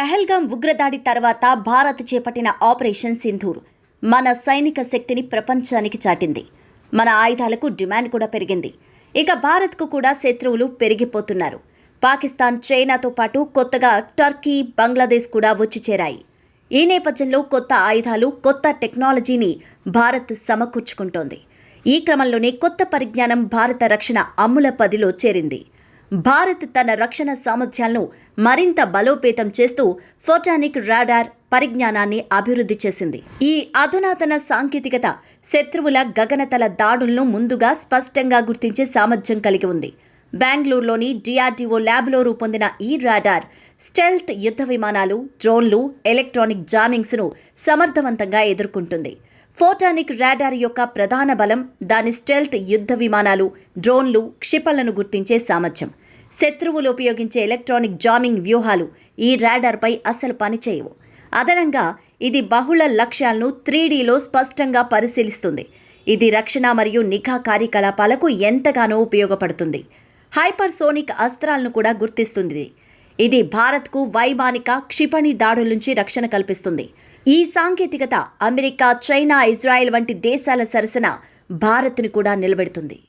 పహల్గాం ఉగ్రదాడి తర్వాత భారత్ చేపట్టిన ఆపరేషన్ సింధూర్ మన సైనిక శక్తిని ప్రపంచానికి చాటింది. మన ఆయుధాలకు డిమాండ్ కూడా పెరిగింది. ఇక భారత్కు కూడా శత్రువులు పెరిగిపోతున్నారు. పాకిస్తాన్, చైనాతో పాటు కొత్తగా టర్కీ, బంగ్లాదేశ్ కూడా వచ్చి చేరాయి. ఈ నేపథ్యంలో కొత్త ఆయుధాలు, కొత్త టెక్నాలజీని భారత్ సమకూర్చుకుంటోంది. ఈ క్రమంలోనే కొత్త పరిజ్ఞానం భారత రక్షణ అమ్ముల పదిలో చేరింది. భారత్ తన రక్షణ సామర్థ్యాలను మరింత బలోపేతం చేస్తూ ఫోటానిక్ రాడార్ పరిజ్ఞానాన్ని అభివృద్ధి చేసింది. ఈ అధునాతన సాంకేతికత శత్రువుల గగనతల దాడులను ముందుగా స్పష్టంగా గుర్తించే సామర్థ్యం కలిగి ఉంది. బెంగళూరులోని డిఆర్డీఓ ల్యాబ్లో రూపొందిన ఈ రాడార్ స్టెల్త్ యుద్ధ విమానాలు, డ్రోన్లు, ఎలక్ట్రానిక్ జామింగ్స్ను సమర్థవంతంగా ఎదుర్కొంటుంది. ఫోటానిక్ రాడార్ యొక్క ప్రధాన బలం దాని స్టెల్త్ యుద్ధ విమానాలు, డ్రోన్లు, క్షిపణులను గుర్తించే సామర్థ్యం. శత్రువులు ఉపయోగించే ఎలక్ట్రానిక్ జామింగ్ వ్యూహాలు ఈ రాడార్పై అస్సలు పనిచేయవు. అదనంగా ఇది బహుళ లక్ష్యాలను 3Dలో స్పష్టంగా పరిశీలిస్తుంది. ఇది రక్షణ మరియు నిఘా కార్యకలాపాలకు ఎంతగానో ఉపయోగపడుతుంది. హైపర్సోనిక్ అస్త్రాలను కూడా గుర్తిస్తుంది. ఇది భారత్కు వైమానిక, క్షిపణి దాడుల నుంచి రక్షణ కల్పిస్తుంది. ఈ సాంకేతికత అమెరికా, చైనా, ఇజ్రాయెల్ వంటి దేశాల సరసన భారత్ను కూడా నిలబెడుతుంది.